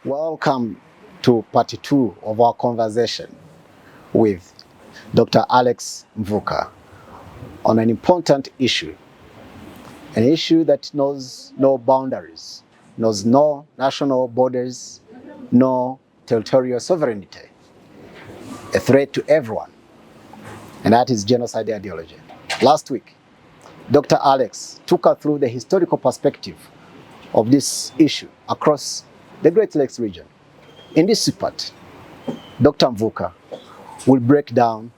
Welcome to part 2 of our conversation with Dr. Alex Mvuka on an important issue, an issue that knows no boundaries, knows no national borders, no territorial sovereignty, a threat to everyone, and that is genocide ideology. Last week, Dr. Alex took us through the historical perspective of this issue across the Great Lakes region. In this part, Dr. Mvuka will break down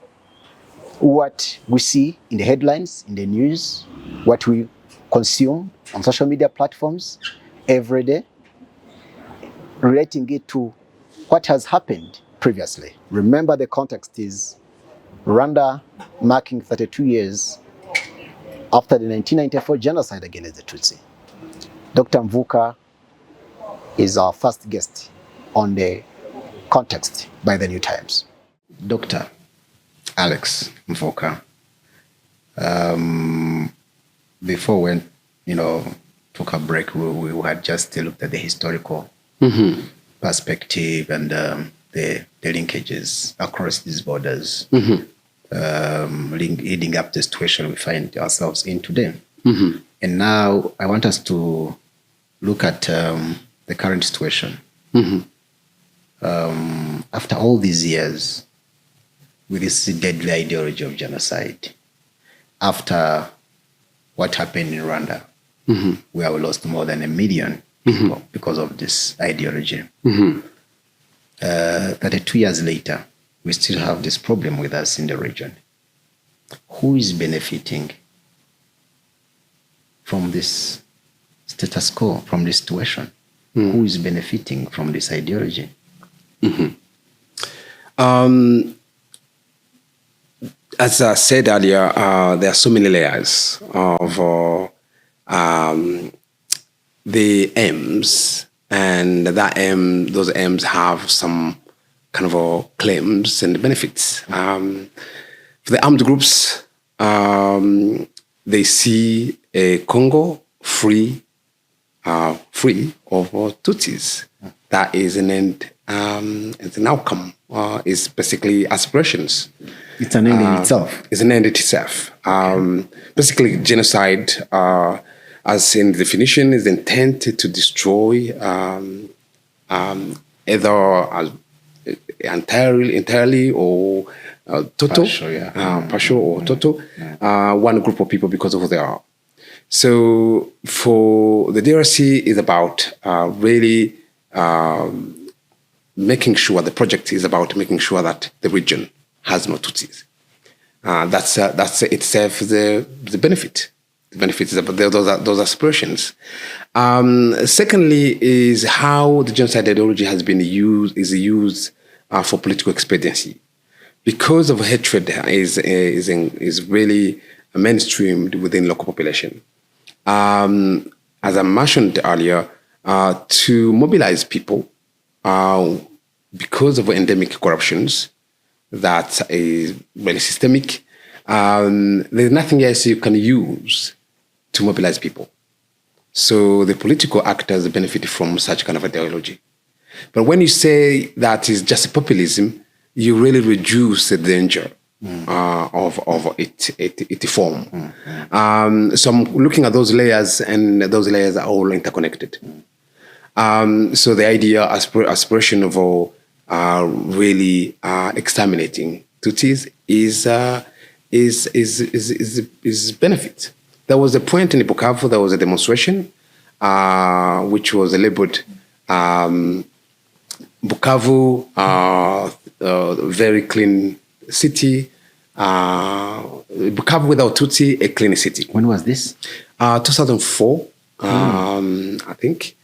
what we see in the headlines, in the news, what we consume on social media platforms every day, relating it to what has happened previously. Remember, the context is Rwanda marking 32 years after the 1994 genocide against the Tutsi. Dr. Mvuka is our first guest on the context by the New Times. Dr. Alex Mvuka, before we took a break, we had just looked at the historical perspective and the linkages across these borders, leading up to the situation we find ourselves in today. And now I want us to look at the current situation. After all these years, with this deadly ideology of genocide, after what happened in Rwanda, where we lost more than 1 million people because of this ideology, 32 years later, we still have this problem with us in the region. Who is benefiting from this status quo, from this situation? Who is benefiting from this ideology? As I said earlier, there are so many layers of the aims, and those aims have some kind of claims and benefits. For the armed groups, they see a Congo free of Tutsis. That is an end. It's an outcome. It's basically aspirations. It's an end in itself. It's an end in itself. Basically, genocide, as in the definition, is intent to destroy either entirely or total, partial or total, one group of people because of who they are. So for the DRC is about really making sure, the project is about making sure that the region has no Tutsis. That's itself the benefit. The benefit is about those aspirations. Secondly, is how the genocide ideology has been used for political expediency, because of hatred is really mainstreamed within local population. As I mentioned earlier, to mobilize people because of endemic corruptions that is really systemic. There's nothing else you can use to mobilize people. So the political actors benefit from such kind of ideology. But when you say that is just populism, you really reduce the danger of its form. So I'm looking at those layers, and those layers are all interconnected. So the idea, aspiration of really exterminating Tutsis is benefit. There was a point in Bukavu, there was a demonstration which was labeled Bukavu, very clean city. Bukavu without Tutsi, a clean city. When was this? 2004, I think.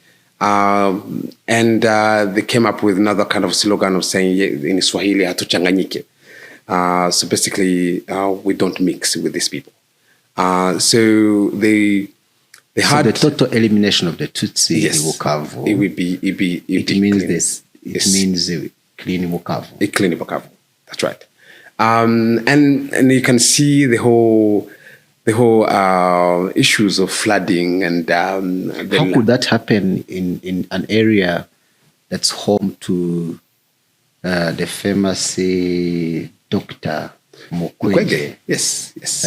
And they came up with another kind of slogan of saying in Swahili, hatuchanganyike. So basically, we don't mix with these people. So they had the total elimination of the Tutsi in Bukavu. It means clean Bukavu. A clean Bukavu. That's right. And you can see the whole issues of flooding and how could that happen in an area that's home to the famous Dr. Mukwege. Yes, yes.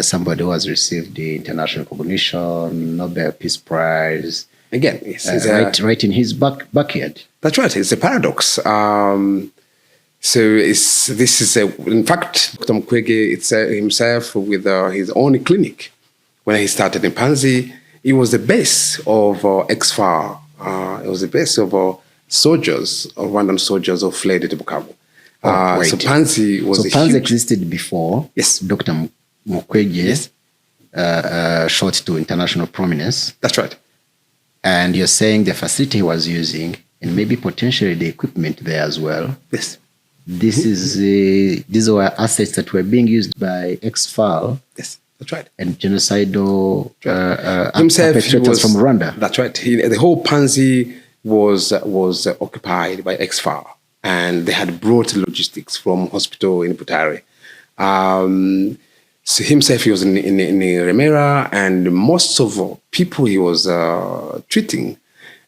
Somebody who has received the international recognition, Nobel Peace Prize. Again, yes, right in his backyard. That's right. It's a paradox. In fact, Dr. Mukwege himself with his own clinic. When he started in Panzi, it was the base of ex-FAR. It was the base of soldiers, Rwandan soldiers who fled to Bukavu. So Panzi was Panzi existed before. Yes. Dr. Mukwege shot to international prominence. That's right. And you're saying the facility he was using, and maybe potentially the equipment there as well. Yes. These were assets that were being used by ex-FAR. Yes, that's right. And genocidal himself perpetrators from Rwanda. That's right. The whole Panzi was occupied by ex-FAR, and they had brought logistics from hospital in Butare. So himself, he was in Remera, and most of people he was treating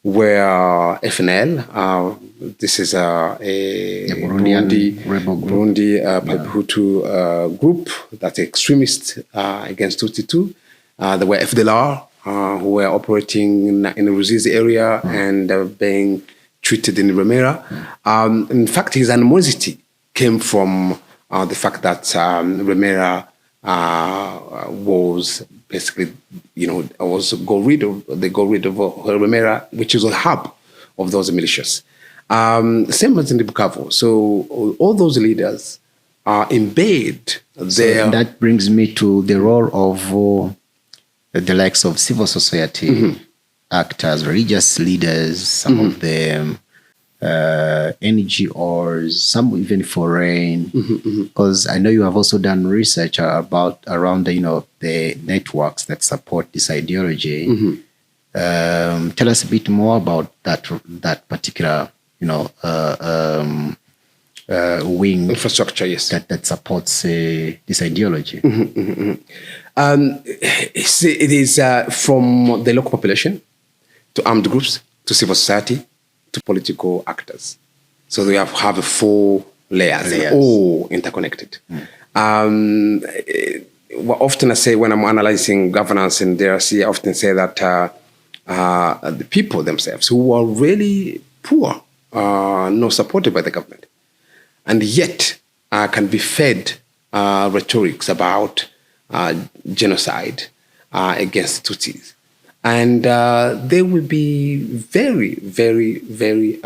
were FNL. This is a Burundi Hutu group that's extremist against Tutsi. There were FDLR who were operating in the Ruzizi area and being treated in Remera. In fact, his animosity came from the fact that Remera was basically, they got rid of Remera, which is a hub of those militias. Same as in the Bukavu. So all those leaders are embedded there. So that brings me to the role of the likes of civil society actors, religious leaders, some of them, NGOs, some even foreign, because I know you have also done research around the networks that support this ideology. Tell us a bit more about that particular wing infrastructure, yes, that supports this ideology. It is from the local population to armed groups to civil society to political actors. So we have 4 layers. All interconnected. Often I say when I'm analyzing governance in DRC, I often say that the people themselves who are really poor are not supported by the government, and yet can be fed rhetorics about genocide against Tutsis. And they will be very, very, very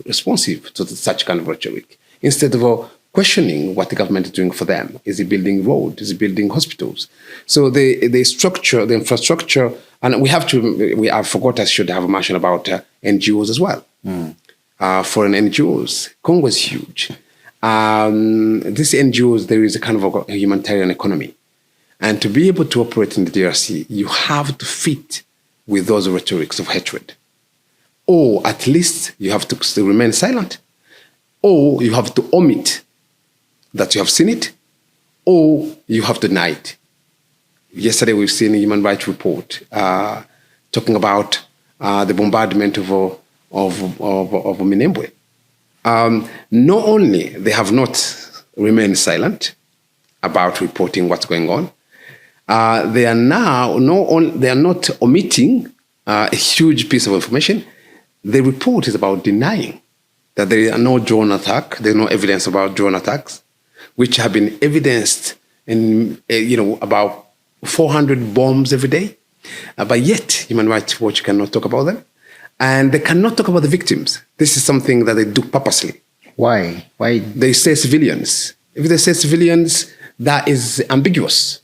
responsive to such kind of rhetoric. Instead of questioning what the government is doing for them. Is it building roads? Is it building hospitals? So the structure, the infrastructure, and I forgot I should have a mention about NGOs as well. Foreign NGOs. Congo is huge. These NGOs, there is a kind of a humanitarian economy. And to be able to operate in the DRC, you have to fit with those rhetorics of hatred. Or at least you have to remain silent. Or you have to omit that you have seen it. Or you have to deny it. Yesterday we've seen a human rights report talking about the bombardment of Minembwe. Not only they have not remained silent about reporting what's going on, they are now they are not omitting a huge piece of information. The report is about denying that there are no drone attack. There's no evidence about drone attacks, which have been evidenced in about 400 bombs every day. But yet, Human Rights Watch cannot talk about them, and they cannot talk about the victims. This is something that they do purposely. Why? Why? They say civilians. If they say civilians, that is ambiguous.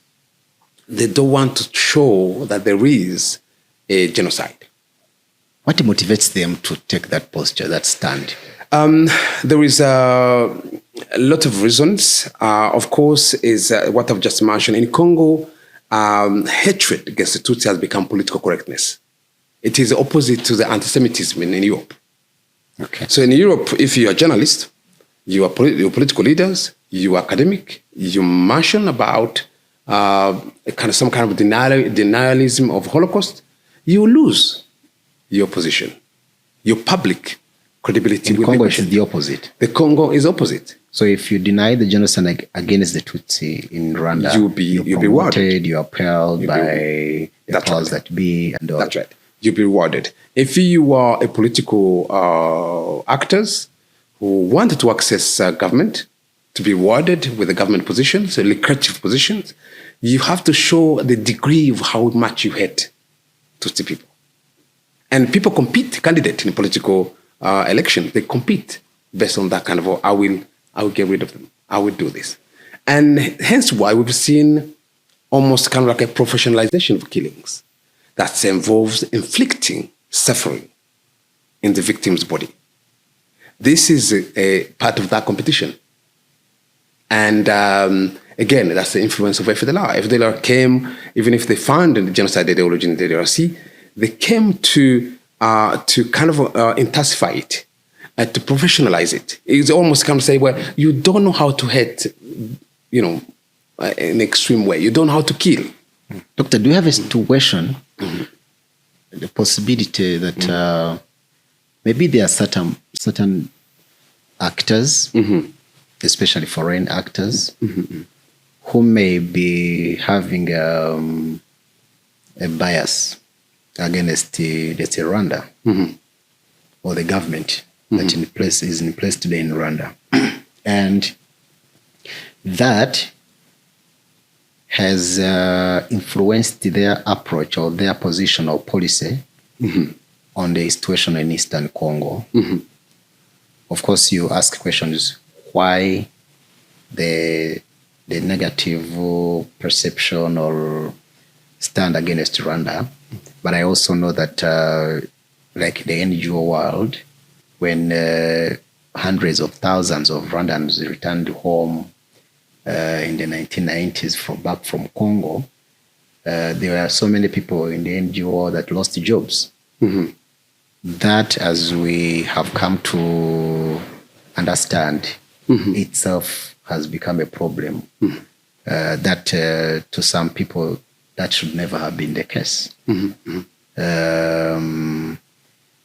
They don't want to show that there is a genocide. What motivates them to take that posture, that stand? There is a lot of reasons. Of course, is what I've just mentioned. In Congo, hatred against the Tutsi has become political correctness. It is opposite to the anti-Semitism in Europe. Okay. So in Europe, if you are a journalist, you are political leaders, you are academic, you mention about some kind of denialism of Holocaust, you lose your position. your public credibility will Congo be is the opposite. The Congo is opposite. So if you deny the genocide against the Tutsi in Rwanda, you'll be rewarded. You're upheld by the powers that be. And all. That's right. You'll be rewarded. If you are a political actors who wanted to access government, to be rewarded with the government positions, lucrative positions, you have to show the degree of how much you hate Tutsi people. And people compete, candidate in political election, they compete based on that kind of, I will get rid of them. I will do this. And hence why we've seen almost kind of like a professionalization of killings that involves inflicting suffering in the victim's body. This is a part of that competition. And again, that's the influence of FDLR. FDLR came, even if they found the genocide ideology in the DRC, they came to kind of intensify it, to professionalize it. It's almost kind of say, well, you don't know how to hate, in an extreme way. You don't know how to kill. Doctor, do you have a situation, the possibility that maybe there are certain actors, especially foreign actors, who may be having a bias against let's say Rwanda or the government that is in place today in Rwanda, and that has influenced their approach or their position or policy on the situation in Eastern Congo. Of course, you ask questions why the negative perception or stand against Rwanda. But I also know that, like the NGO world, when hundreds of thousands of Rwandans returned home in the 1990s back from Congo, there were so many people in the NGO that lost jobs. That, as we have come to understand, itself has become a problem. That to some people, that should never have been the case.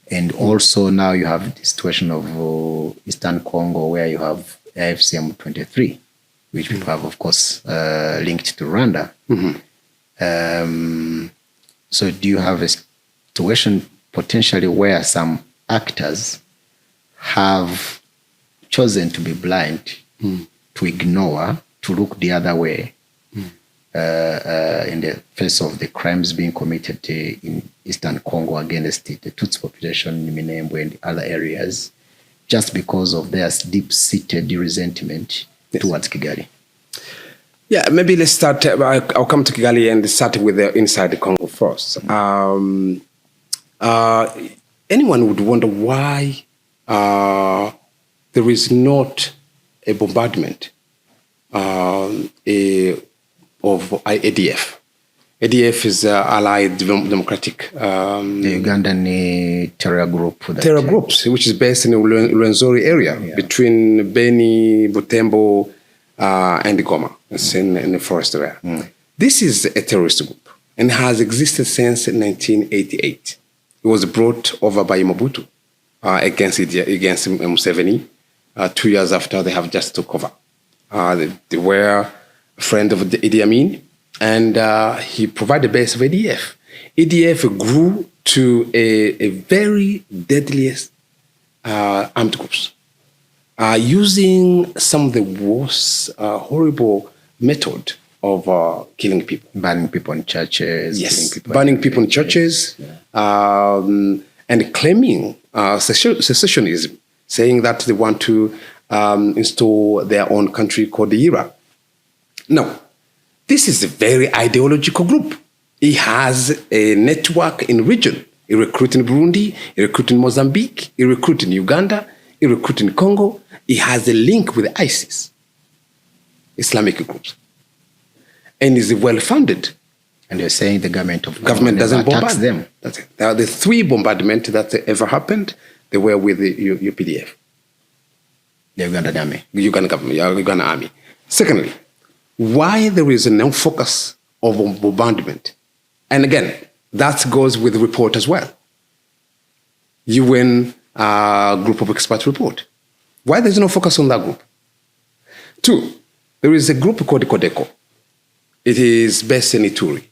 And also now you have the situation of Eastern Congo, where you have AFCM 23, which people have, of course, linked to Rwanda. So do you have a situation potentially where some actors have chosen to be blind, to ignore, to look the other way in the face of the crimes being committed in Eastern Congo against the Tutsi population in Minembwe and other areas, just because of their deep-seated resentment towards Kigali? Yeah, maybe let's start. I'll come to Kigali and start with the inside the Congo first. Anyone would wonder why there is not a bombardment of ADF. ADF is Allied Democratic. The Ugandan terror group. Terror groups, which is based in the Rwenzori area, between Beni, Butembo, and Goma. It's in the forest area. This is a terrorist group and has existed since 1988. It was brought over by Mobutu against Museveni 2 years after they have just took over. They were a friend of Idi Amin, and he provided the base of ADF. ADF grew to a very deadliest armed groups, using some of the worst, horrible method of killing people. Burning people in churches. Yes, burning people in churches, and claiming secessionism, saying that they want to install their own country called the IRA. Now, this is a very ideological group. It has a network in region. It recruits in Burundi, it recruits in Mozambique, it recruits in Uganda, it recruits in Congo. It has a link with ISIS, Islamic groups, and is well-funded. And you're saying the government doesn't bombard them. That's it. There are the 3 bombardments that ever happened. They were with the UPDF. The Ugandan army. Uganda government, Uganda army. Secondly, why there is no focus of bombardment? And again, that goes with the report as well. UN group of experts report? Why there's no focus on that group? 2, there is a group called Codeco. It is based in Ituri.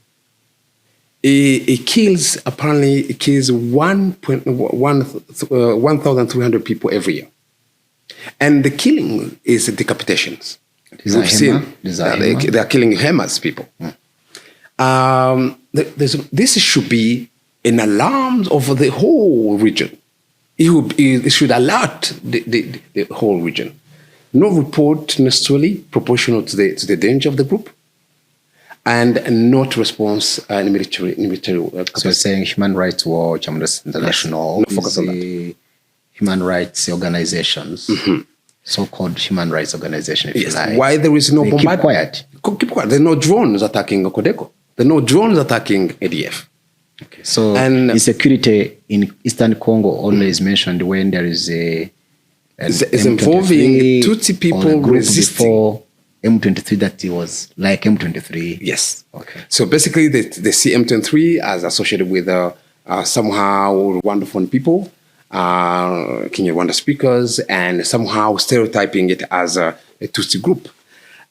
It kills 1,300 people every year. And the killing is decapitations. We've seen they are killing Hamas people. This should be an alarm of the whole region. It should alert the whole region. No report necessarily proportional to the danger of the group, and not response in military. So saying Human Rights Watch, Amnesty International, no focus on the human rights organizations, so-called human rights organization, if you like. Why there is no bombardment? Keep quiet. Keep quiet. There are no drones attacking Codeco. There are no drones attacking ADF. Okay. So insecurity in Eastern Congo only is mentioned when there is is involving Tutsi people resisting. Before M23 that it was like M23. Yes. Okay. So basically they see M23 as associated with somehow Rwandan people, Kinyarwanda speakers, and somehow stereotyping it as a Tutsi group.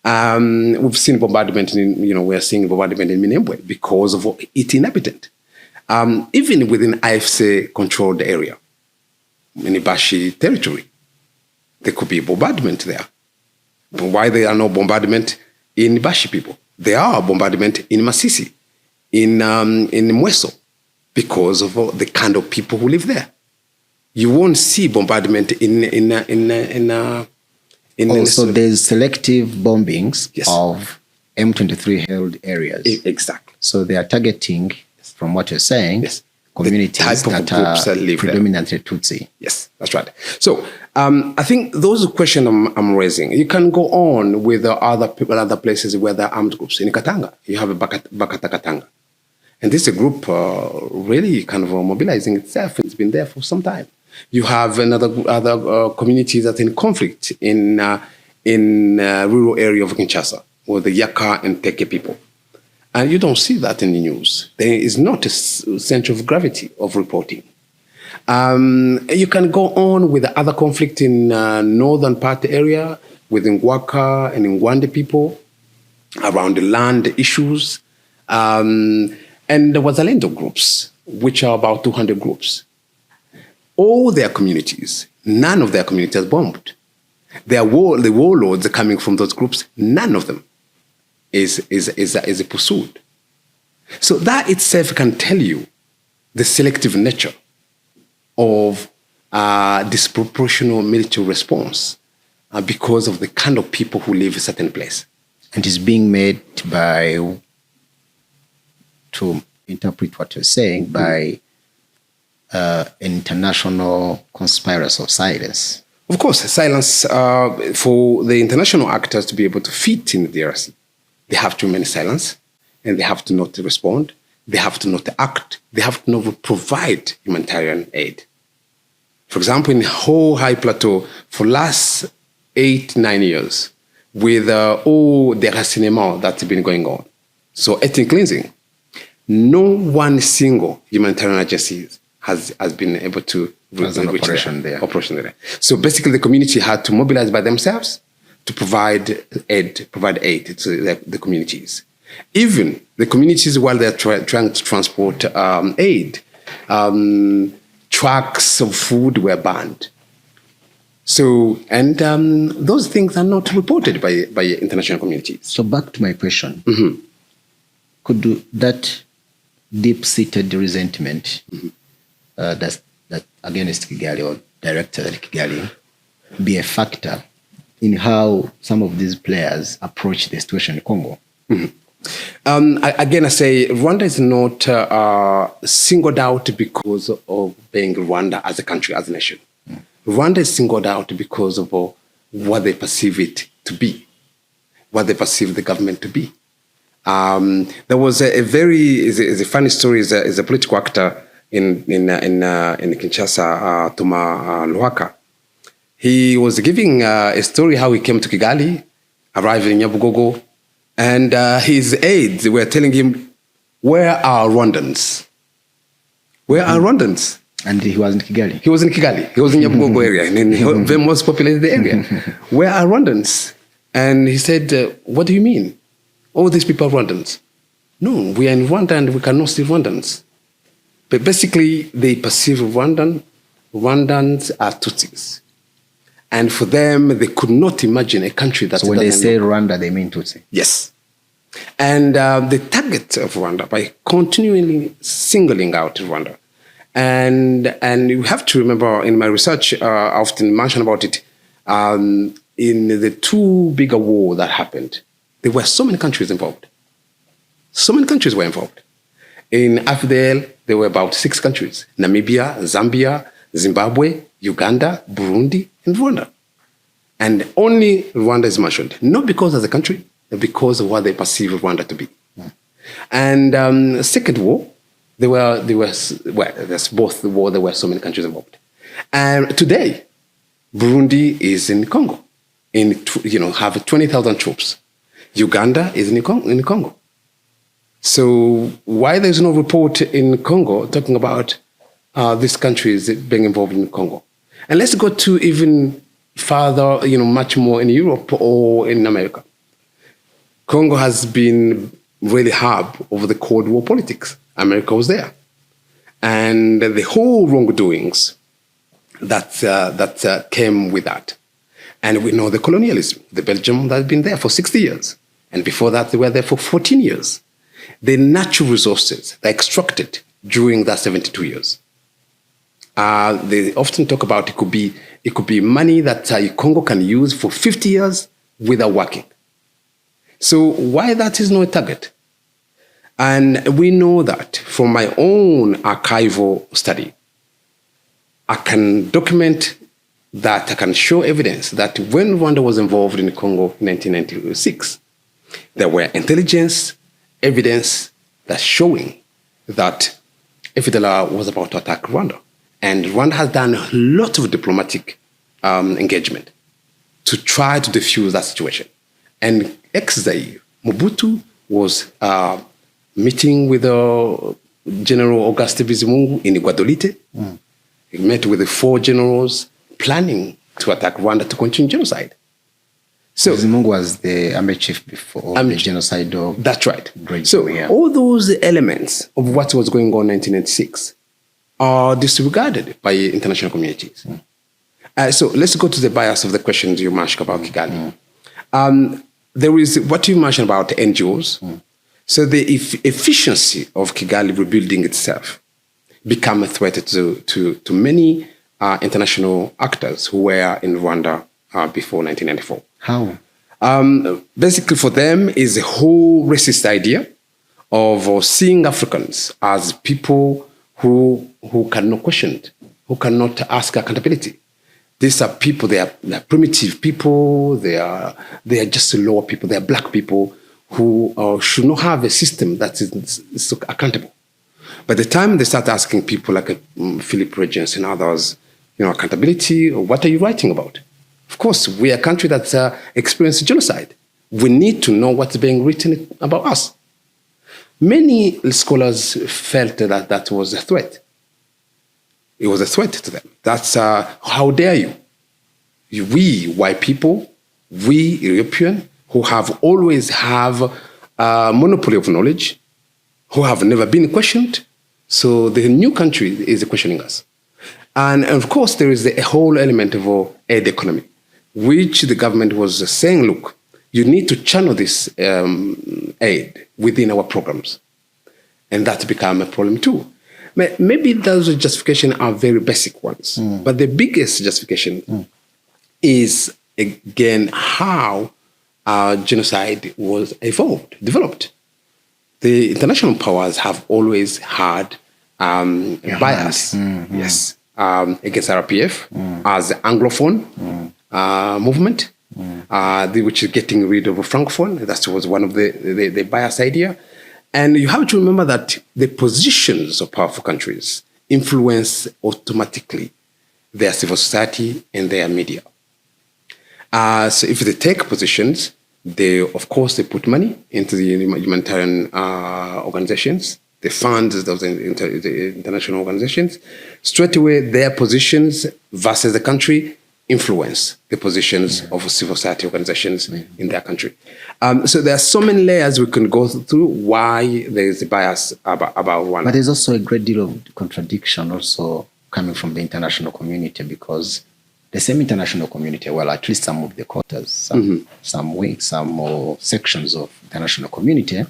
We've seen bombardment we're seeing bombardment in Minembwe because of its inhabitant. Even within IFC controlled area, in Ibashi territory, there could be bombardment there. But why there are no bombardment in Ibashi people? There are bombardment in Masisi, in Mweso, because of the kind of people who live there. You won't see bombardment so there's selective bombings of M23 held areas. Exactly. So they are targeting, from what you're saying, communities that are predominantly Tutsi. Yes, that's right. So I think those are the questions I'm raising. You can go on with other people, other places where there are armed groups. In Katanga, you have a Bakata Katanga. And this is a group really kind of mobilizing itself. It's been there for some time. You have other communities that are in conflict in rural area of Kinshasa, with the Yaka and Teke people. And you don't see that in the news. There is not a center of gravity of reporting. You can go on with the other conflict in northern part area, with Ngwaka and Ngwande people, around the land issues, and the Wazalendo groups, which are about 200 groups. All their communities, none of their communities are bombed. The warlords coming from those groups, none of them is pursued. So that itself can tell you the selective nature of disproportional military response because of the kind of people who live in a certain place. And it's being made by, to interpret what you're saying, by an international conspiracy of silence. Of course, silence for the international actors to be able to fit in the DRC. They have to remain silent, and they have to not respond. They have to not act. They have to not provide humanitarian aid. For example, in the whole high plateau, for last 8-9 years, with all the racinement that's been going on, so ethnic cleansing, no one single humanitarian agency has been able to reach operation there. So basically, the community had to mobilize by themselves to provide aid to the communities. Even the communities, while they're trying to transport aid, trucks of food were banned. So, and those things are not reported by international communities. So back to my question. Could that deep-seated resentment that against Kigali or directed at Kigali be a factor in how some of these players approach the situation in Congo? Again, I say Rwanda is not singled out because of being Rwanda as a country, as a nation. Rwanda is singled out because of what they perceive it to be, what they perceive the government to be. There was a funny story. Is a political actor in Kinshasa, Thomas Luhaka. He was giving a story how he came to Kigali, arrived in Nyabugogo, and his aides were telling him, "Where are Rwandans? Where are Rwandans?" And he was in Kigali? He was in Kigali. He was in Nyabugogo area, in the most populated area. Where are Rwandans? And he said, what do you mean? All these people are Rwandans. No, we are in Rwanda and we cannot see Rwandans. But basically, they perceive Rwandans are Tutsis. And for them, they could not imagine a country that... So when they say Rwanda, they mean Tutsi? Yes. And the target of Rwanda, by continually singling out Rwanda, and you have to remember, in my research, I often mention about it, in the two bigger wars that happened, there were so many countries involved. So many countries were involved. In AFDL, there were about 6 countries: Namibia, Zambia, Zimbabwe, Uganda, Burundi, and Rwanda. And only Rwanda is mentioned, not because of the country, but because of what they perceive Rwanda to be. And Second War, there's both the war, there were so many countries involved. And today, Burundi is in Congo, have 20,000 troops. Uganda is in Congo. So why there's no report in Congo talking about these countries being involved in Congo? And let's go to even further, much more in Europe or in America. Congo has been really hub over the Cold War politics. America was there. And the whole wrongdoings that came with that. And we know the colonialism. The Belgium that had been there for 60 years. And before that, they were there for 14 years. The natural resources they extracted during that 72 years. They often talk about it could be money that Congo can use for 50 years without working. So why that is not a target? And we know that from my own archival study, I can document that, I can show evidence that when Rwanda was involved in Congo in 1996, there were intelligence evidence that's showing that FDLR was about to attack Rwanda. And Rwanda has done a lot of diplomatic engagement to try to defuse that situation. And ex-Zaire, Mobutu was meeting with General Auguste Bizimungu in Iguadolite. He met with the 4 generals planning to attack Rwanda to continue genocide. So Bizimungu was the army chief before the genocide. That's right. All those elements of what was going on in 1996 are disregarded by international communities. So let's go to the bias of the questions you mentioned about Kigali. There is what you mentioned about NGOs. So the efficiency of Kigali rebuilding itself became a threat to many international actors who were in Rwanda before 1994. How? Basically, for them is a whole racist idea of seeing Africans as people who cannot question it, who cannot ask accountability. These are people, they are primitive people, they are just lower people, they are black people who should not have a system that is accountable. By the time they start asking people like Philip Regents and others, accountability, or what are you writing about? Of course, we are a country that's experienced genocide. We need to know what's being written about us. Many scholars felt that was a threat. It was a threat to them. That's how dare you? We, white people, we, European, who have always have a monopoly of knowledge, who have never been questioned. So the new country is questioning us. And of course, there is a whole element of aid economy, which the government was saying, look, you need to channel this aid within our programs. And that became a problem too. Maybe those justifications are very basic ones, but the biggest justification is, again, how genocide was developed. The international powers have always had bias, yes, against RPF as the Anglophone movement, which is getting rid of Francophone. That was one of the bias idea. And you have to remember that the positions of powerful countries influence automatically their civil society and their media. So if they take positions, of course, they put money into the humanitarian organizations. the funds, those the international organizations, straight away their positions versus the country influence the positions of civil society organizations in their country. So there are so many layers we can go through why there is a bias about Rwanda. But there's also a great deal of contradiction also coming from the international community, because the same international community, well, at least some of the quarters, some wings, some more sections of the international community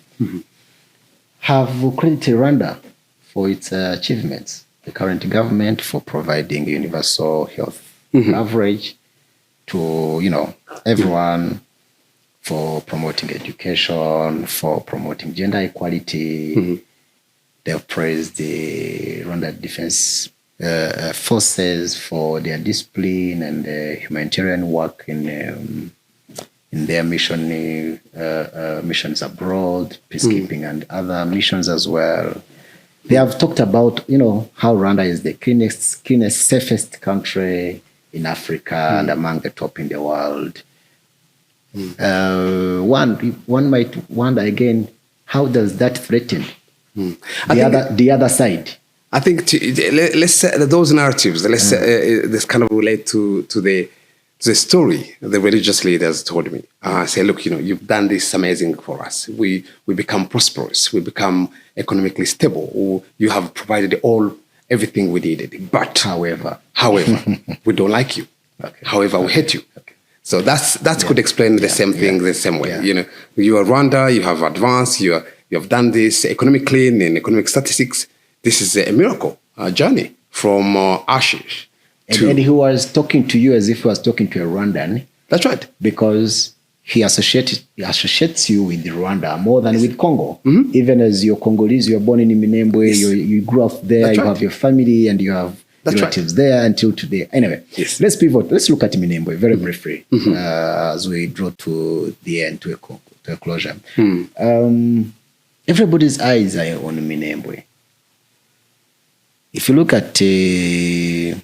have credited Rwanda for its achievements. The current government for providing universal health coverage to, everyone, for promoting education, for promoting gender equality. They've praised the Rwanda Defense Forces for their discipline and humanitarian work in their missions abroad, peacekeeping and other missions as well. They have talked about, how Rwanda is the cleanest, safest country in Africa and among the top in the world. One might wonder again, how does that threaten the other side? I think let's say those narratives. Let's this kind of relate to the story the religious leaders told me. Say, look, you've done this amazing for us. We become prosperous. We become economically stable. You have provided everything we needed. But however, we don't like you. Okay. However, we hate you. Okay. So that could explain the same thing the same way. Yeah. You are Rwanda. You have advanced. You have done this economically in economic statistics. This is a miracle, a journey from ashes. And he was talking to you as if he was talking to a Rwandan. That's right. Because he associates you with Rwanda more than with Congo. Even as you're Congolese, you're born in Minembwe, you grew up there, you have your family and you have relatives there until today. Anyway, let's pivot. Let's look at Minembwe very briefly as we draw to the end, to a closure. Everybody's eyes are on Minembwe. If you look at the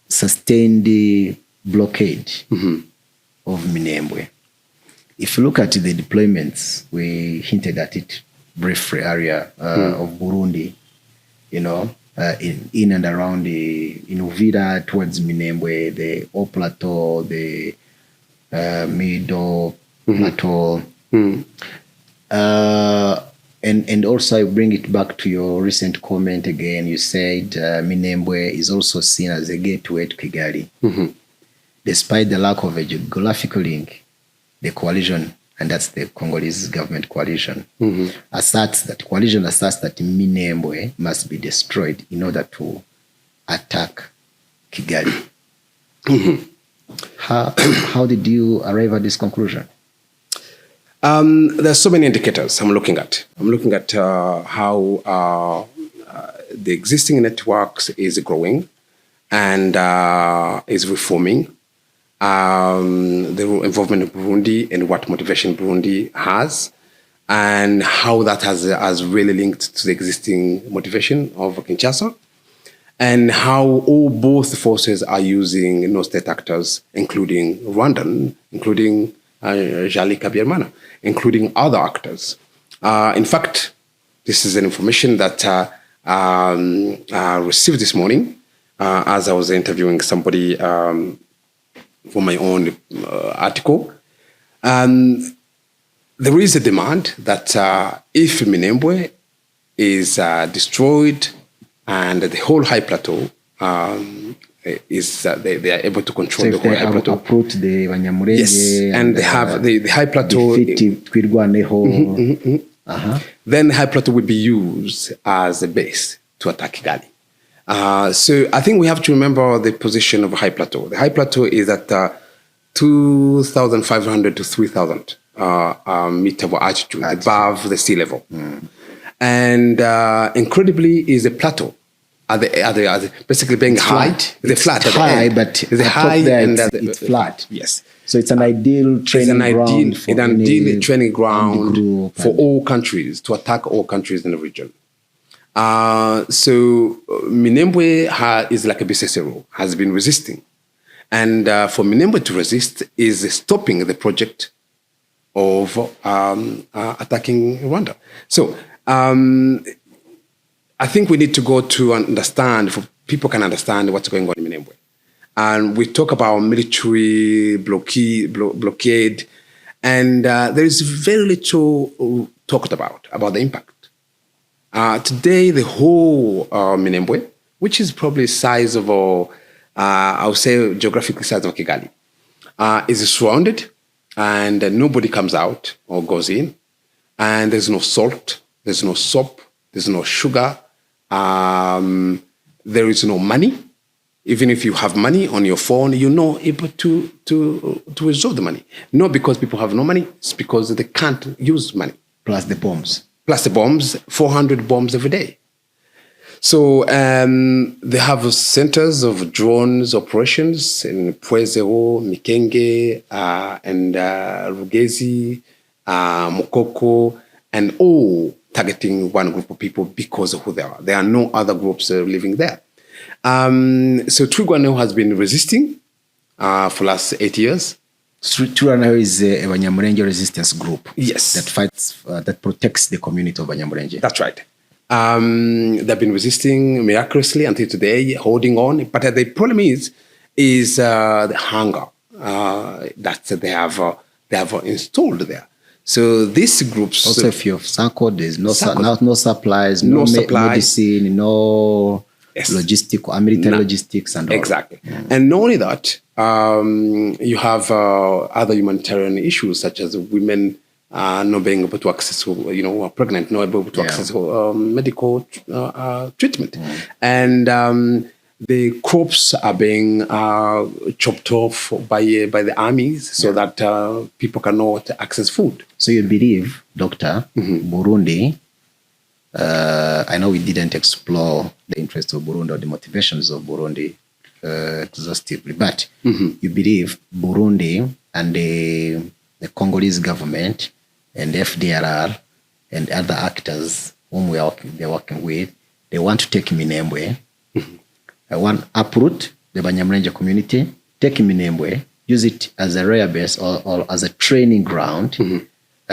sustained blockade of Minembwe, if you look at the deployments, we hinted at it briefly area of Burundi, in and around in Uvira towards Minembwe, the O Plateau, the Middle Plateau. And also I bring it back to your recent comment again. You said Minembwe is also seen as a gateway to Kigali. Despite the lack of a geographical link, the coalition, and that's the Congolese government coalition, asserts that Minembwe must be destroyed in order to attack Kigali. How did you arrive at this conclusion? There's so many indicators I'm looking at. I'm looking at how the existing networks is growing and is reforming. The involvement of Burundi and what motivation Burundi has, and how that has really linked to the existing motivation of Kinshasa, and how both forces are using no-state actors, including Rwandan, including Jali Kabirmana, including other actors. In fact, this is an information that I received this morning as I was interviewing somebody for my own article. There is a demand that if Minembwe is destroyed and the whole high plateau they are able to control the whole high plateau. Approach the Banyamulenge. Yes, and they have the high plateau. Then the high plateau would be used as a base to attack Kigali. So I think we have to remember the position of high plateau. The high plateau is at 2,500 to 3,000 meter of altitude above the sea level. And incredibly is a plateau. Basically being it's high. Flat. It's flat at high, the end. but it's high and it's flat. Yes. So it's an ideal training ground for all countries, to attack all countries in the region. So Minembwe is like a BCCRO, has been resisting. And for Minembwe to resist is stopping the project of attacking Rwanda. So I think we need to go to understand, for people can understand what's going on in Minembwe. And we talk about military blockade, and there is very little talked about the impact. Today, the whole Minembwe, which is probably the size of, I would say, geographically size of Kigali, is surrounded, and nobody comes out or goes in. And there's no salt, there's no soap, there's no sugar, there is no money. Even if you have money on your phone, you're not able to resolve the money. Not because people have no money, it's because they can't use money. Plus the bombs. 400 bombs every day. So they have centers of drones operations in Pwezero, Mikenge, and Rugezi, Mukoko, and all targeting one group of people because of who they are. There are no other groups living there. So Twirwaneho has been resisting for the last 8 years. Twirwaneho is a Banyamulenge resistance group. Yes. That fights, that protects the community of Banyamulenge. That's right. They've been resisting miraculously until today, holding on. But the problem is the hunger that they have installed there. So these groups also, if you have SACO, there's no supplies, no medicine, no military logistics, and all. Exactly. And not only that, you have other humanitarian issues such as women not being able to access, who are pregnant, not able to access medical treatment, and the crops are being chopped off by the armies so that people cannot access food. So you believe, Doctor, Burundi, I know we didn't explore the interests of Burundi or the motivations of Burundi exhaustively, but you believe Burundi and the Congolese government and FDLR and other actors whom they're working with, they want to take Minembwe, want uproot the Banyamulenge community, take Minembwe, use it as a rare base or as a training ground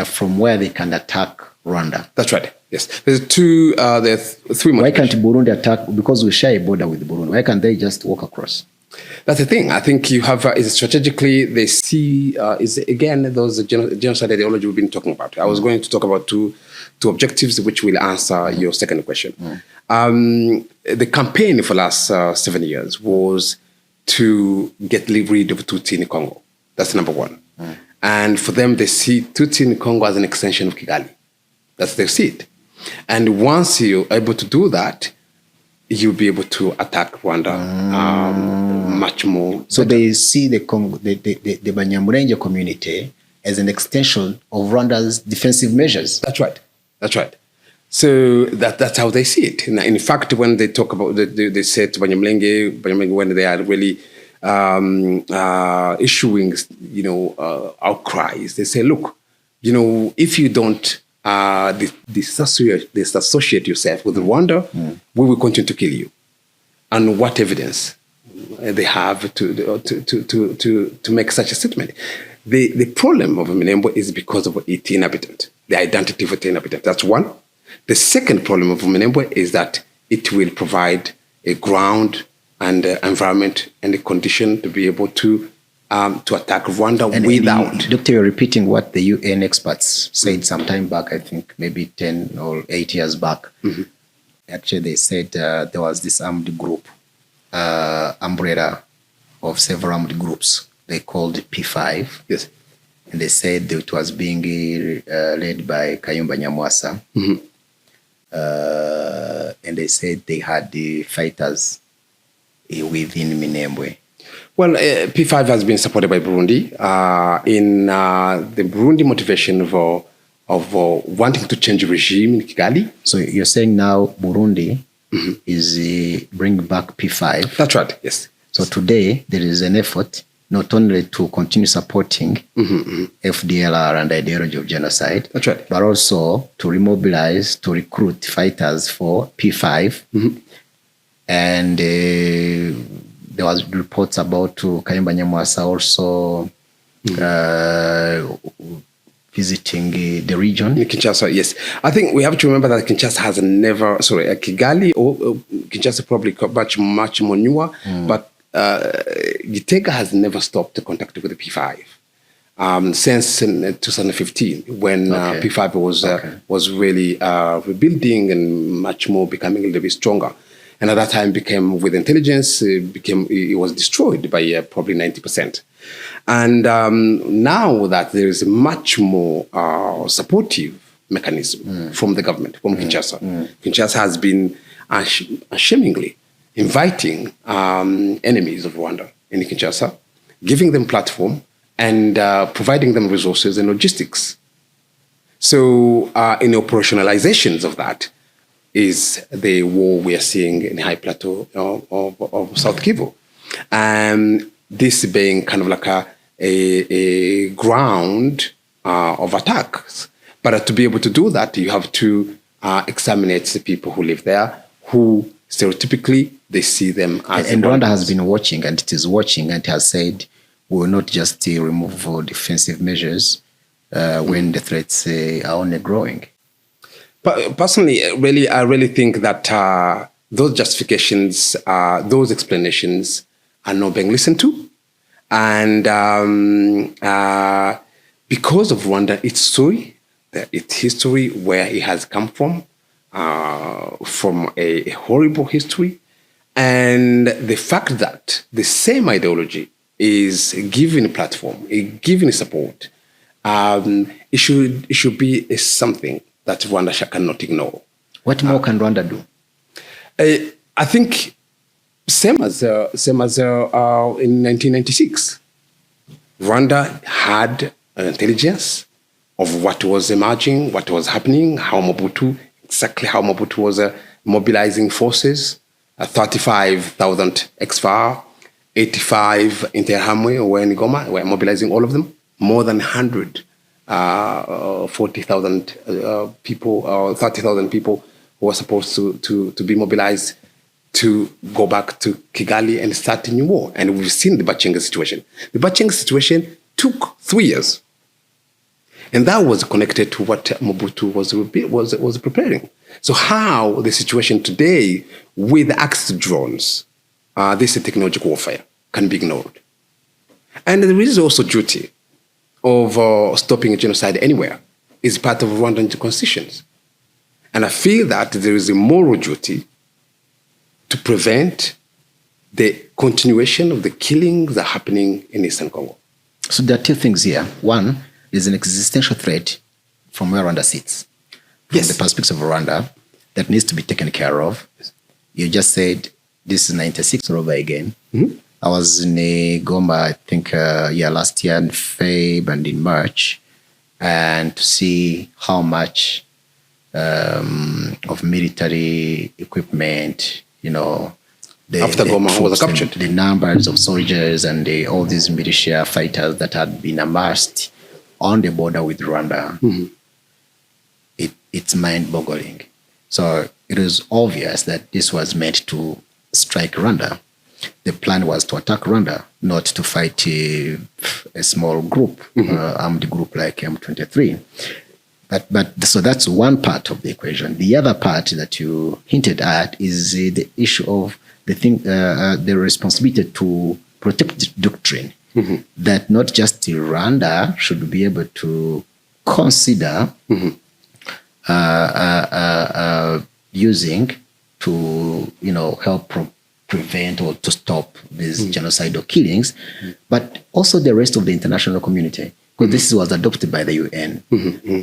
from where they can attack Rwanda. That's right. Yes. There's three motivations. Why can't Burundi attack? Because we share a border with Burundi. Why can't they just walk across? That's the thing. I think you have is strategically they see is again those genocide ideology we've been talking about. I was going to talk about two objectives which will answer your second question. The campaign for the last 7 years was to get rid of Tutsi in Congo. That's number one. And for them, they see Tutsi in Congo as an extension of Kigali. That's they see it. And once you're able to do that, you'll be able to attack Rwanda much more. So they see the Banyamulenge community as an extension of Rwanda's defensive measures. That's right. That's right. So that's how they see it. In fact, when they talk about, they said to Banyamulenge, when they are really issuing, outcries, they say, look, if you don't disassociate yourself with Rwanda, we will continue to kill you. And what evidence they have to make such a statement? The problem of Minembwe is because of its inhabitant, the identity of its inhabitant. That's one. The second problem of Minembwe is that it will provide a ground and environment and a condition to be able to attack Rwanda without. Doctor, you're repeating what the UN experts said some time back, I think maybe 10 or 8 years back. Actually, they said there was this armed group, umbrella of several armed groups. They called P5. Yes. And they said it was being led by Kayumba Nyamwasa. And they said they had the fighters within Minembwe. Well, P5 has been supported by Burundi in the Burundi motivation of wanting to change regime in Kigali. So you're saying now Burundi is bringing back P5? That's right, yes. So today there is an effort not only to continue supporting FDLR and the ideology of genocide, that's right, but also to remobilize, to recruit fighters for P5. And there was reports about Kayumba Nyamwasa also visiting the region? In Kinshasa, yes. I think we have to remember that Kinshasa has never, Kigali or Kinshasa probably much more newer, but Gitega has never stopped contact with the P5 since 2015, when P5 was really rebuilding and much more becoming a little bit stronger. And at that time, with intelligence, it was destroyed by probably 90%. And now that there is a much more supportive mechanism from the government, from Kinshasa. Kinshasa has been unashamedly inviting enemies of Rwanda in Kinshasa, giving them platform and providing them resources and logistics. So in the operationalizations of that is the war we are seeing in the high plateau of South Kivu. This being kind of like a ground of attacks. But to be able to do that, you have to examine the people who live there, who stereotypically they see them as. And Rwanda has been watching, and it is watching, and has said we will not just remove defensive measures when the threats are only growing. But personally, I really think that those justifications, those explanations are not being listened to. And because of Rwanda, its story, its history, where it has come from a horrible history, and the fact that the same ideology is given a platform, given support, it should be something that Rwanda cannot ignore. What more can Rwanda do? I think same as in 1996, Rwanda had an intelligence of what was emerging, what was happening, exactly how Mobutu was mobilizing forces. 35,000 ex-FAR, 85 Interahamwe were in Goma, were mobilizing all of them. More than 40,000 people, 30,000 people who were supposed to be mobilized to go back to Kigali and start a new war. And we've seen the Bachenga situation. The Bachenga situation took 3 years. And that was connected to what Mobutu was preparing. So how the situation today with access to drones, this technological warfare, can be ignored. And there is also duty of stopping a genocide anywhere is part of Rwandan constitutions. And I feel that there is a moral duty to prevent the continuation of the killings that are happening in Eastern Congo. So there are two things here. One is an existential threat from where Rwanda sits. From the perspective of Rwanda, that needs to be taken care of. You just said this is 96 all over again. Mm-hmm. I was in Goma, I think, last year in Feb and in March, and to see how much of military equipment, after Goma was captured, the numbers of soldiers and all these militia fighters that had been amassed on the border with Rwanda, it's mind-boggling. So it is obvious that this was meant to strike Rwanda. The plan was to attack Rwanda, not to fight a small group, armed group like M23. But so that's one part of the equation. The other part that you hinted at is the issue of the responsibility to protect the doctrine. That not just Rwanda should be able to consider using to help prevent or to stop these genocidal killings, but also the rest of the international community, because this was adopted by the UN.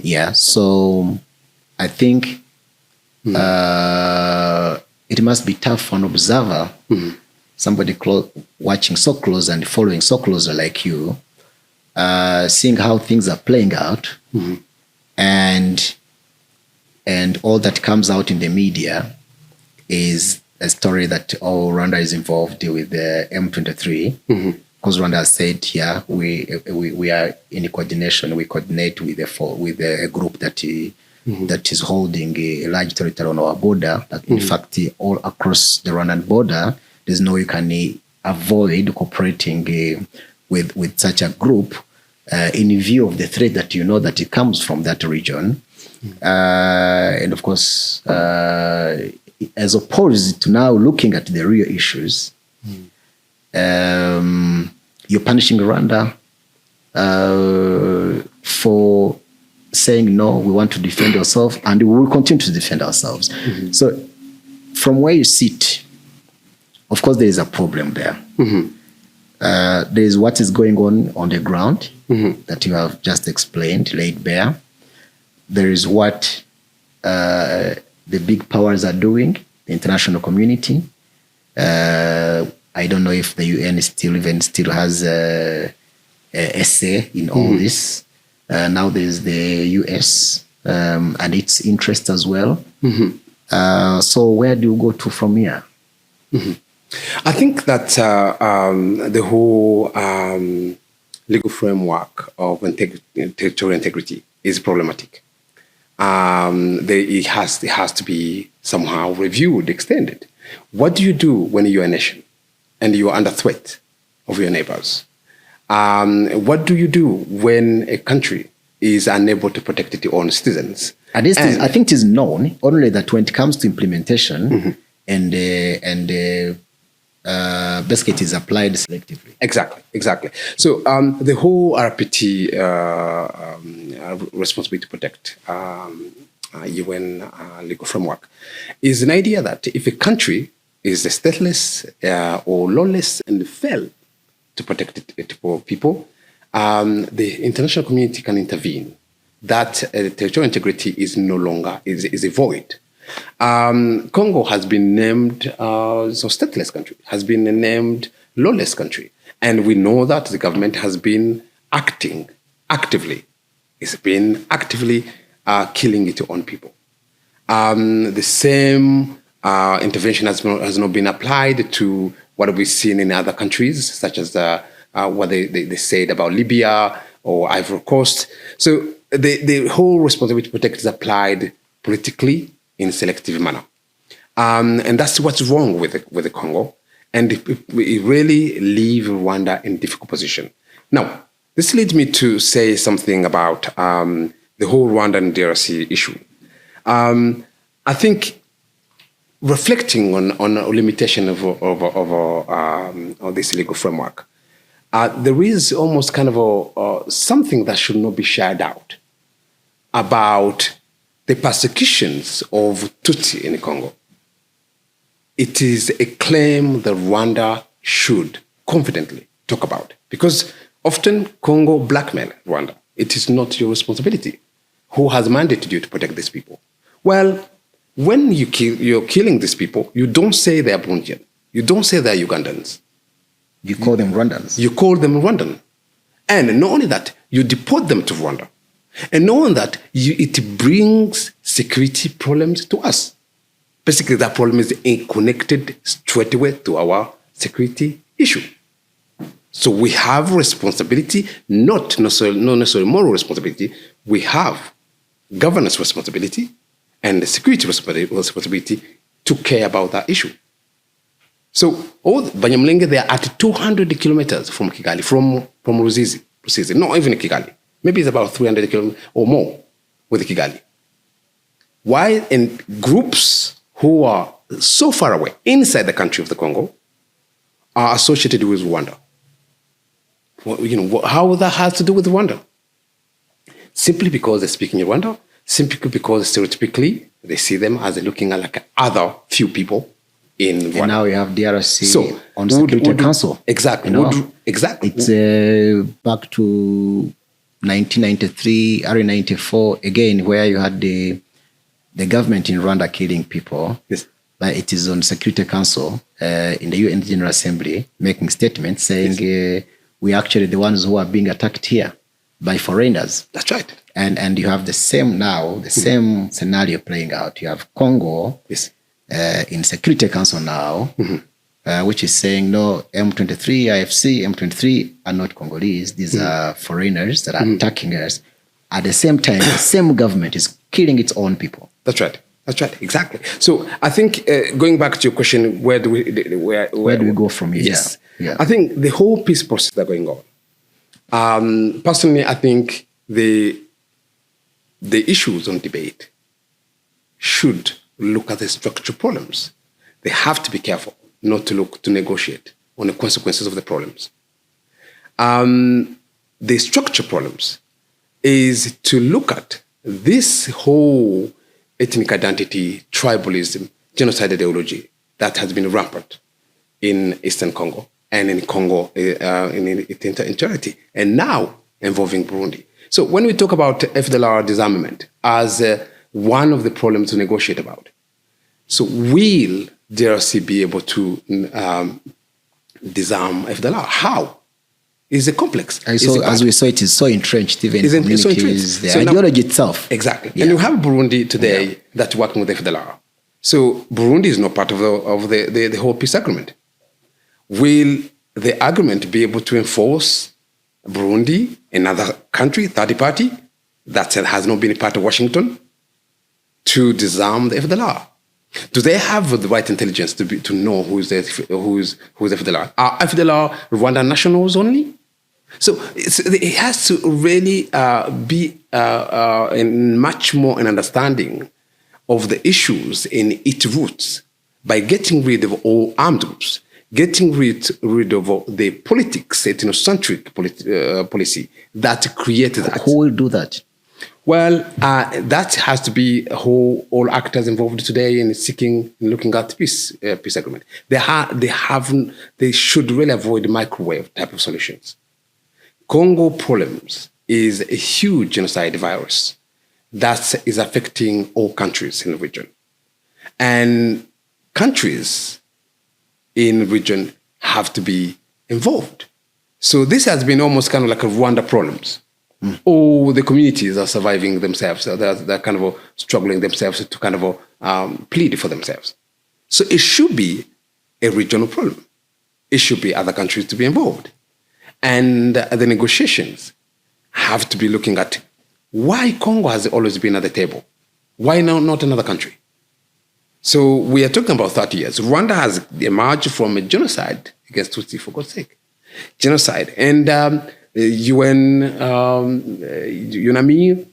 Yeah, so I think it must be tough for an observer, somebody watching so close and following so closely like you, seeing how things are playing out, and all that comes out in the media is a story that Rwanda is involved with the M23, because Rwanda has said, we are in coordination. We coordinate with a group that is holding a large territory on our border. That in fact, all across the Rwandan border, there's no way you can avoid cooperating with such a group. in view of the threat that you know that it comes from that region. And of course, as opposed to now looking at the real issues, you're punishing Rwanda for saying, no, we want to defend ourselves, and we will continue to defend ourselves. So from where you sit, of course, there is a problem there. There is what is going on the ground that you have just explained, laid bare. There is what the big powers are doing, the international community. I don't know if the UN still has a say in all this. Now there's the US and its interest as well. So where do you go to from here? I think that the whole legal framework of territorial integrity is problematic. It has to be somehow reviewed, extended. What do you do when you're a nation and you are under threat of your neighbors? What do you do when a country is unable to protect its own citizens? I think it is known only that when it comes to implementation and basically it is applied selectively. Exactly. So the whole RPT responsibility to protect UN legal framework is an idea that if a country is stateless or lawless and fail to protect its people, the international community can intervene. That territorial integrity is no longer is a void. Congo has been named stateless country, has been named lawless country, and we know that the government has been acting actively. It's been actively killing its own people. The same intervention has not been applied to what we've seen in other countries, such as what they said about Libya or Ivory Coast. So the whole responsibility to protect is applied politically in a selective manner. And that's what's wrong with the Congo. And it really leaves Rwanda in a difficult position. Now, this leads me to say something about the whole Rwandan DRC issue. I think reflecting on a limitation of this legal framework, there is almost kind of something that should not be shared out about the persecutions of Tutsi in Congo. It is a claim that Rwanda should confidently talk about, because often Congo blackmail Rwanda. It is not your responsibility. Who has mandated you to protect these people? Well, when you're killing these people, you don't say they're Burundian. You don't say they're Ugandans. You call them Rwandans. You call them Rwandan. And not only that, you deport them to Rwanda. And knowing that, it brings security problems to us. Basically, that problem is connected straight away to our security issue. So we have responsibility, not necessarily moral responsibility. We have governance responsibility and the security responsibility to care about that issue. So Banyamulenge, they are at 200 kilometers from Kigali, from Ruzizi, not even Kigali. Maybe it's about 300 kilometers or more with Kigali. Why? And groups who are so far away inside the country of the Congo are associated with Rwanda. Well, how that has to do with Rwanda? Simply because they speak in Rwanda, simply because stereotypically they see them as looking like other few people in Rwanda. And now we have DRC on Security Council. Exactly. Exactly. It's back to 1993, early 94, again, where you had the government in Rwanda killing people. Yes. But it is on Security Council in the UN General Assembly making statements saying we are actually the ones who are being attacked here by foreigners. That's right. And you have the same now, same scenario playing out. You have Congo in Security Council now, which is saying, no, M23, IFC, M23 are not Congolese. These are foreigners that are attacking us. At the same time, the same government is killing its own people. That's right. That's right. Exactly. So I think going back to your question, where do we go from here? Yes. Yeah. I think the whole peace process that's going on, Personally, I think the issues on debate should look at the structural problems. They have to be careful not to look to negotiate on the consequences of the problems. The structural problems is to look at this whole ethnic identity, tribalism, genocide ideology that has been rampant in Eastern Congo and in Congo in its entirety, and now involving Burundi. So when we talk about FDLR disarmament as one of the problems to negotiate about, so will DRC be able to disarm FDLR? How? It's a complex. As we saw, it is so entrenched even in communities, the ideology itself. Exactly. Yeah. And you have Burundi today that's working with FDLR. So Burundi is not part of the whole peace agreement. Will the agreement be able to enforce Burundi, another country, third party, that has not been a part of Washington, to disarm the FDLR? Do they have the right intelligence to know who's FDLR? Are FDLR Rwandan nationals only? So it has to really be in much more an understanding of the issues in its roots by getting rid of all armed groups, getting rid of the politics, ethnocentric policy that created that. Who will do that? Well, that has to be all actors involved today in looking at peace agreement. They should really avoid microwave type of solutions. Congo problems is a huge genocide virus that is affecting all countries in the region. And countries in the region have to be involved. So this has been almost kind of like a Rwanda problems. All the communities are surviving themselves. They're kind of struggling themselves to kind of plead for themselves. So it should be a regional problem. It should be other countries to be involved. And the negotiations have to be looking at why Congo has always been at the table. Why now not another country? So we are talking about 30 years. Rwanda has emerged from a genocide against Tutsi, for God's sake. Genocide. And UNAMI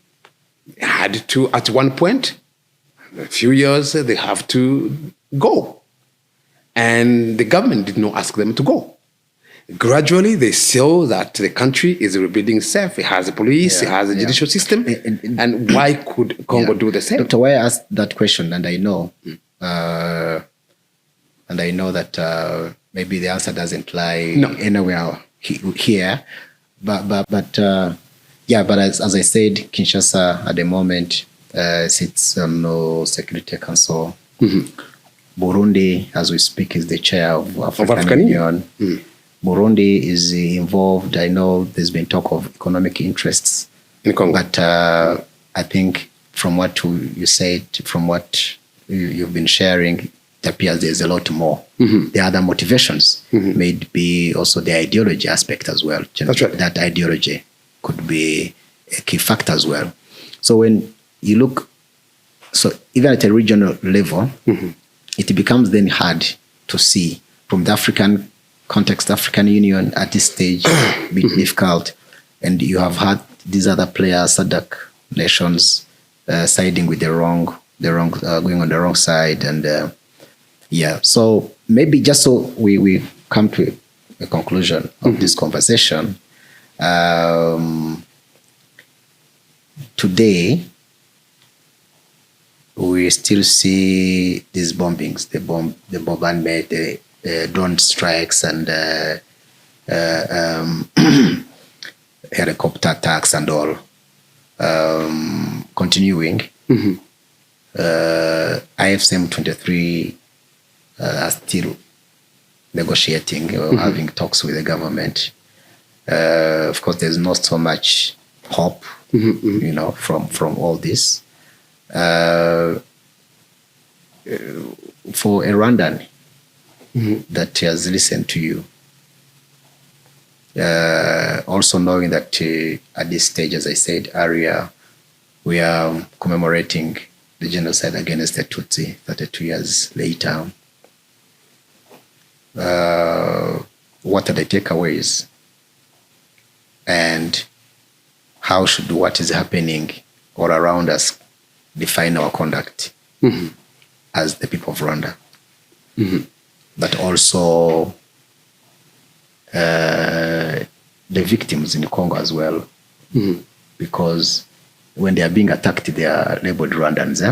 had to, at one point, a few years, they have to go. And the government did not ask them to go. Gradually, they saw that the country is rebuilding itself. It has a police, it has a judicial system. And why could Congo do the same? Dr. Wai asked that question, and I know, that maybe the answer doesn't lie anywhere here. But as I said, Kinshasa at the moment sits on no Security Council. Burundi, as we speak, is the chair of African Union. Burundi is involved. I know there's been talk of economic interests in Congo, but I think from what you said, from what you've been sharing, it appears there's a lot more. There are other motivations, maybe also the ideology aspect as well. That's right. That ideology could be a key factor as well. So when you look, so even at a regional level, it becomes then hard to see from the African context, African Union at this stage, be difficult. And you have had these other players, SADC nations, siding with the wrong, going on the wrong side. And so maybe just so we come to a conclusion of this conversation, today, we still see these bombings, the bombardment, the drone strikes, and helicopter attacks and all continuing. IFCM 23 are still negotiating or having talks with the government. Of course, there's not so much hope, from all this. For a Rwandan that has listened to you, also knowing that at this stage, as I said earlier, we are commemorating the genocide against the Tutsi 32 years later. What are the takeaways And how should what is happening all around us define our conduct as the people of Rwanda? But also the victims in Congo as well, because when they are being attacked, they are labeled Rwandans.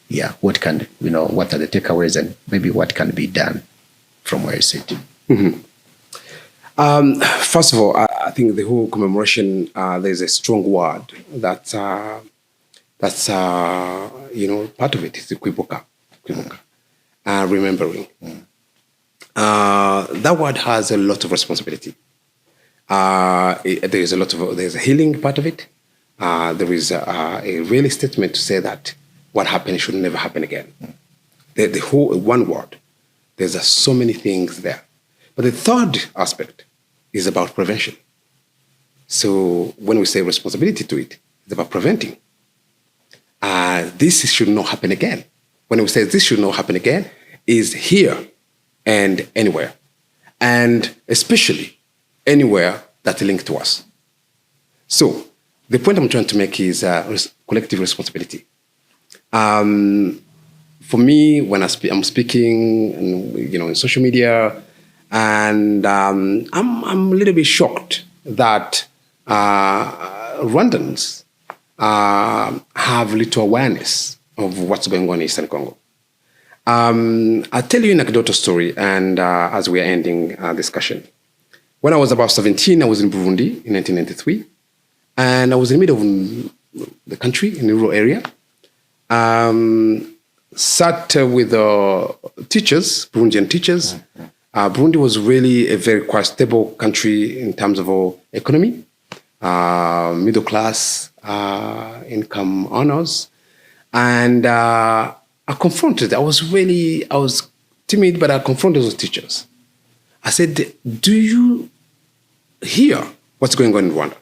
Yeah, what are the takeaways, and maybe what can be done from where you sit? First of all, I think the whole commemoration, there's a strong word that's part of it is the kwibuka, remembering. That word has a lot of responsibility. There's a healing part of it. There is a real statement to say that what happened should never happen again. The whole one word. There's so many things there. But the third aspect is about prevention. So when we say responsibility to it, it's about preventing. This should not happen again. When we say this should not happen again, is here and anywhere. And especially anywhere that's linked to us. So the point I'm trying to make is collective responsibility. For me, when I'm speaking, in social media, and I'm a little bit shocked that Rwandans have little awareness of what's going on in Eastern Congo. I'll tell you an anecdotal story, and as we are ending our discussion. When I was about 17, I was in Burundi in 1993, and I was in the middle of the country, in the rural area. Sat with teachers, Burundian teachers. Burundi was really a very quite stable country in terms of economy, middle class, income earners. And I was timid, but I confronted those teachers. I said, do you hear what's going on in Rwanda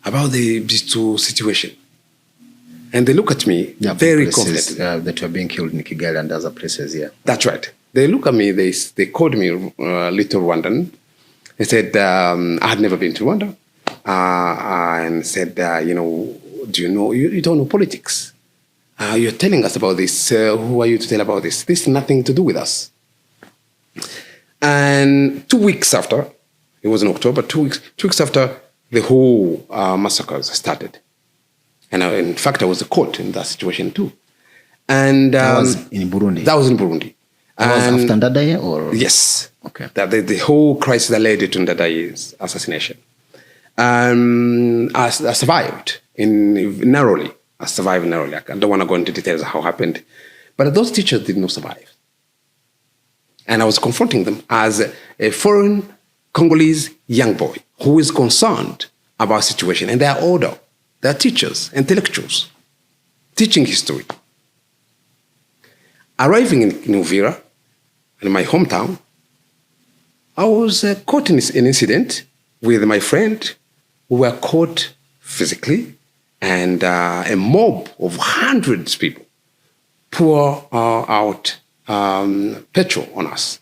about these two situations? And they look at me very confident. That were being killed in Kigali and other places, yeah. That's right. They look at me, they called me Little Rwandan. They said, I had never been to Rwanda. And said, do you know, you don't know politics. You're telling us about this. Who are you to tell about this? This has nothing to do with us. And 2 weeks after, it was in October, 2 weeks after, the whole massacres started. And in fact, I was caught in that situation too. And that was in Burundi? That was in Burundi. That was after Ndadaye, or? Yes. Okay. The whole crisis that led to Ndadaye's assassination. I survived narrowly. I don't want to go into details of how it happened. But those teachers did not survive. And I was confronting them as a foreign Congolese young boy who is concerned about the situation. And they are older. They are teachers, intellectuals, teaching history. Arriving in Uvira, in my hometown, I was caught in an incident with my friend. We were caught physically, and a mob of hundreds of people pour out petrol on us.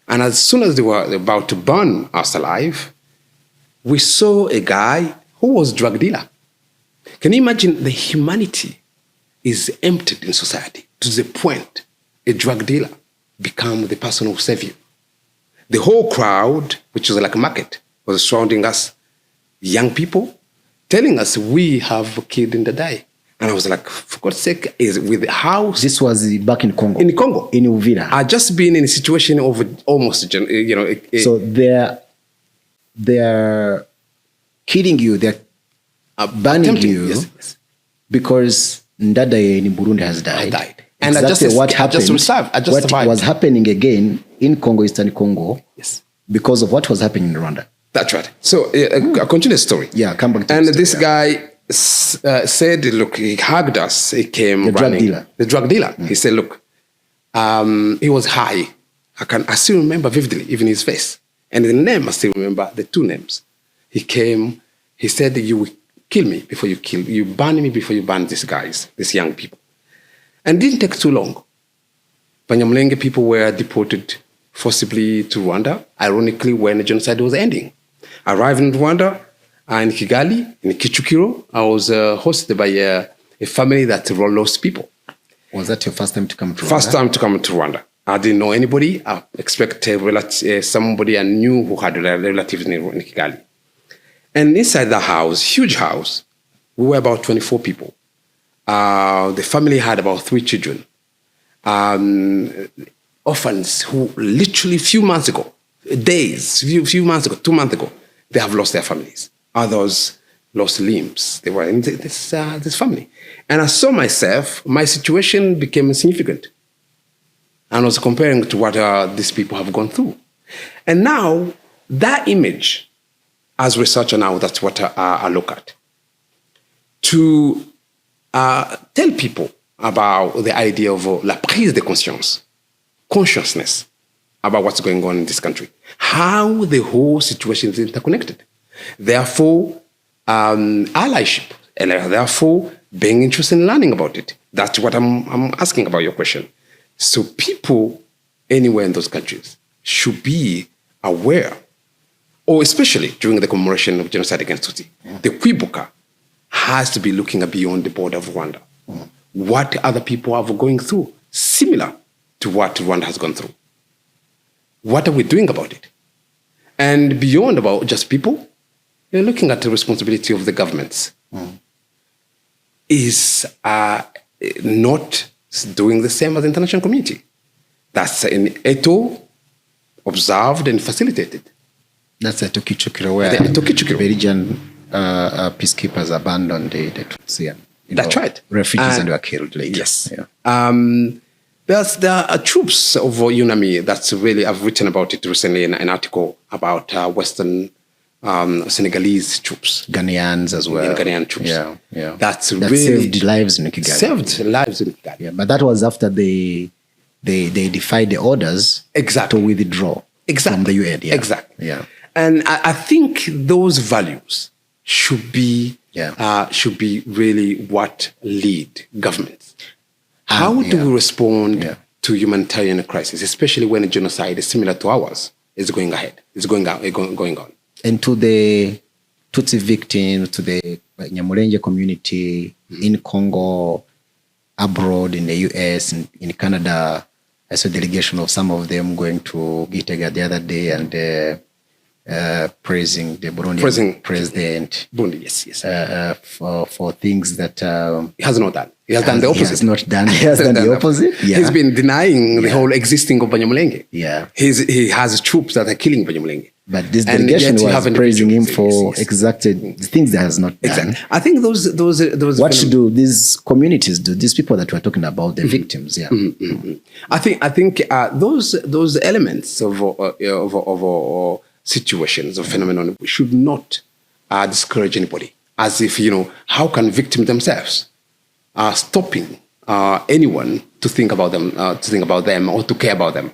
And as soon as they were about to burn us alive, we saw a guy who was a drug dealer. Can you imagine the humanity is emptied in society to the point a drug dealer become the person who save you? The whole crowd, which was like a market, was surrounding us, young people, telling us we have killed Ndadaye. And I was like, for God's sake, is with the house. This was back in Congo? In Congo. In Uvira. I just been in a situation of almost, so they're killing you, they're banning you, yes. Because Ndadaye in Burundi has died. And exactly what happened. What was happening again in Congo, Eastern Congo, yes, because of what was happening in Rwanda. That's right. So I continue the story. Yeah, come back to and the story, this guy said, look, he hugged us. He came the running. The drug dealer. He said, look, he was high. I still remember vividly, even his face. And the name, I still remember the two names. He came, he said, you will kill me before you burn me before you burn these guys, these young people. And it didn't take too long. Banyamulenge people were deported forcibly to Rwanda, ironically, when the genocide was ending. Arrived in Rwanda, in Kigali, in Kichukiro, I was hosted by a family that lost people. Was that your first time to come to Rwanda? First time to come to Rwanda. I didn't know anybody. I expected somebody I knew who had relatives in Kigali. And inside the house, huge house, we were about 24 people. The family had about 3 children. Orphans who literally few months ago, few months ago, 2 months ago, they have lost their families. Others lost limbs. They were in this family. And I saw myself, my situation became significant. And I was comparing to what these people have gone through. And now, that image, as a researcher now, that's what I look at. To tell people about the idea of la prise de conscience, consciousness about what's going on in this country, how the whole situation is interconnected. Therefore, allyship, and therefore being interested in learning about it. That's what I'm asking about your question. So people anywhere in those countries should be aware, or especially during the commemoration of genocide against Tutsi, the Kwibuka has to be looking beyond the border of Rwanda. What other people are going through, similar to what Rwanda has gone through. What are we doing about it? And beyond about just people, you're looking at the responsibility of the governments. Is not doing the same as the international community. That's in Eto, observed and facilitated. That's at Tokichukiro, where the Belgian peacekeepers abandoned the Tutsi. That's right. Refugees and were killed later. Yes. Yeah. There are troops of UNAMI that's really, I've written about it recently in an article about Western Senegalese troops. Ghanaians as well. Ghanaian troops. Yeah. That really saved lives in Kigali. Saved lives in Kigali. Yeah, but that was after they defied the orders to withdraw from the UN. Yeah. Exactly. Yeah. And I think those values should be really what lead governments. How do we respond to humanitarian crisis, especially when a genocide is similar to ours is going ahead, is going on? And to the Tutsi victims, to the Nyamulenge community in Congo, abroad, in the US, in Canada, I saw a delegation of some of them going to Gitega the other day and praising the Burundian president. Burundi, yes. For things that he has not done. He has done the opposite. He has not done. He has done the opposite. Yeah. He's been denying the whole existing of Banyamulenge. Yeah. He has troops that are killing Banyamulenge. But this delegation was praising him for exactly the things that has not done. Exactly. I think those what should do these communities do, these people that we're talking about, the victims, I think those elements of situations of phenomenon should not discourage anybody. As if, how can victims themselves stopping anyone to think about them, or to care about them?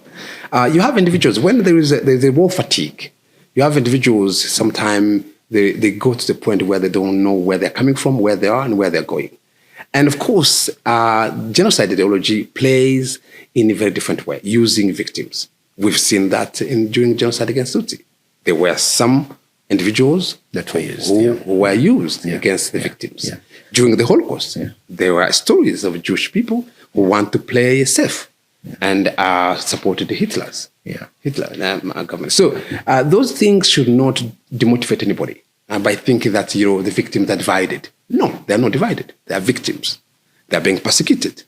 You have individuals, when there's a war fatigue, you have individuals, sometimes they go to the point where they don't know where they're coming from, where they are, and where they're going. And of course, genocide ideology plays in a very different way, using victims. We've seen that during genocide against Tutsi. There were some individuals that were used, who were used against the victims. Yeah. During the Holocaust, there were stories of Jewish people who want to play safe and supported Hitler's government. So those things should not demotivate anybody by thinking that the victims are divided. No, they're not divided. They are victims. They are being persecuted,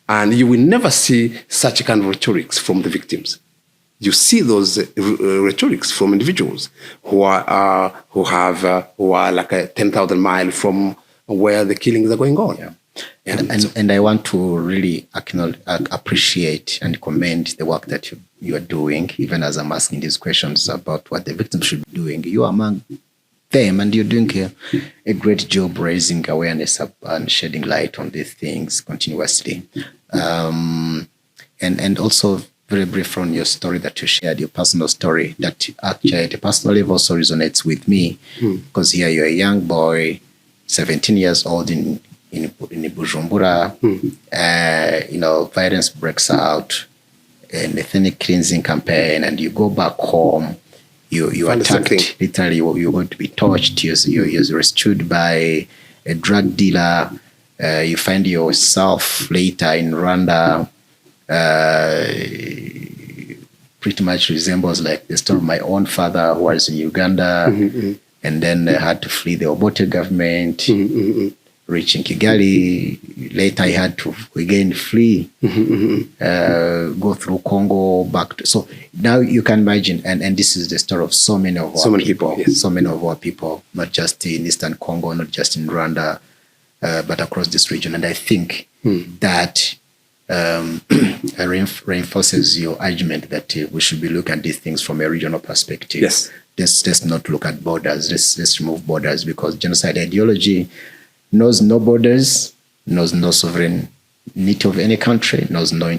and you will never see such kind of rhetorics from the victims. You see those rhetorics from individuals who are like 10,000 miles from where the killings are going on. Yeah. And I want to really appreciate and commend the work that you are doing, even as I'm asking these questions about what the victims should be doing. You are among them, and you're doing a great job raising awareness and shedding light on these things continuously. And also, very brief on your story that you shared, your personal story, that actually at a personal level also resonates with me, because here you're a young boy, 17 years old in Bujumbura. Violence breaks out, an ethnic cleansing campaign, and you go back home you Find the same attacked. thing. Literally, you're going to be torched. You're rescued by a drug dealer. You find yourself later in Rwanda. Pretty much resembles like the story of my own father who was in Uganda, and then had to flee the Obote government, reaching Kigali. Later, I had to again flee, go through Congo, back to. So now you can imagine, and this is the story of so many of our people, yes. so many of our people, not just in Eastern Congo, not just in Rwanda, but across this region. And I think that reinforces your argument that we should be looking at these things from a regional perspective. Yes. Let's not look at borders. Let's remove borders, because genocide ideology knows no borders, knows no sovereignty of any country, knows no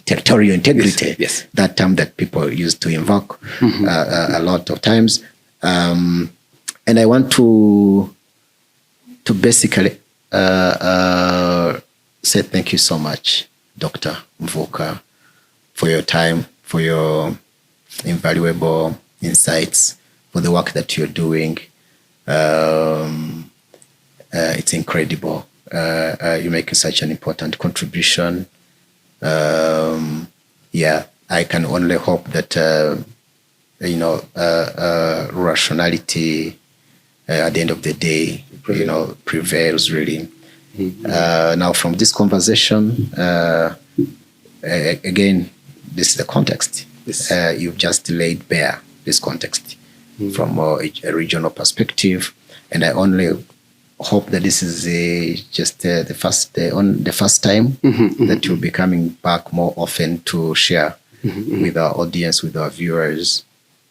territorial integrity. Yes. That term that people used to invoke a lot of times. And I want to basically say thank you so much, Dr. Mvuka, for your time, for your invaluable insights, for the work that you're doing. It's incredible. You're making such an important contribution. Yeah, I can only hope that rationality at the end of the day, prevails really. Now, from this conversation, again, this is the context. Yes. You've just laid bare this context from a regional perspective, and I only hope that this is just the first time that you'll be coming back more often to share with our audience, with our viewers,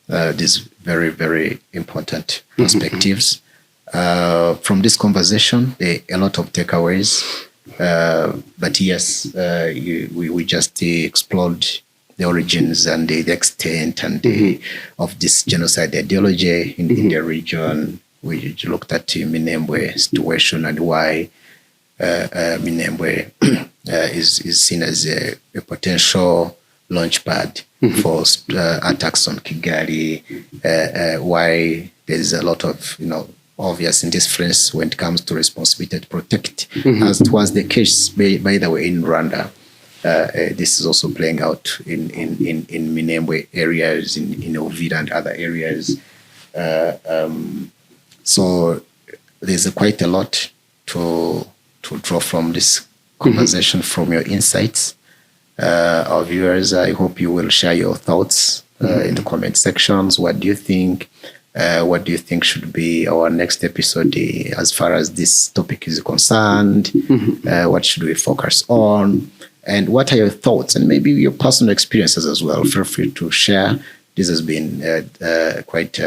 these very, very important perspectives. From this conversation, a lot of takeaways, but yes, we just explored the origins and the extent and of this genocide ideology in the region. We looked at the Minembwe situation and why Minembwe is seen as a potential launchpad for attacks on Kigali, why there's a lot of obvious indifference when it comes to responsibility to protect, as was the case, by the way, in Rwanda. This is also playing out in Minembwe areas, in Uvira and other areas. So there's quite a lot to draw from this conversation, from your insights. Our viewers, I hope you will share your thoughts in the comment sections. What do you think? What do you think should be our next episode as far as this topic is concerned? What should we focus on? And what are your thoughts and maybe your personal experiences as well? Feel free to share. This has been quite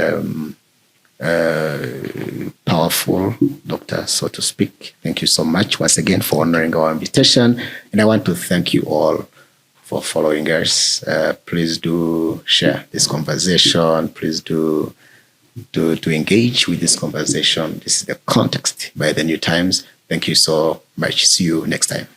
powerful, Doctor, so to speak. Thank you so much once again for honoring our invitation. And I want to thank you all for following us. Please do share this conversation. Please do engage with this conversation. This is The Context by The New Times. Thank you so much. See you next time.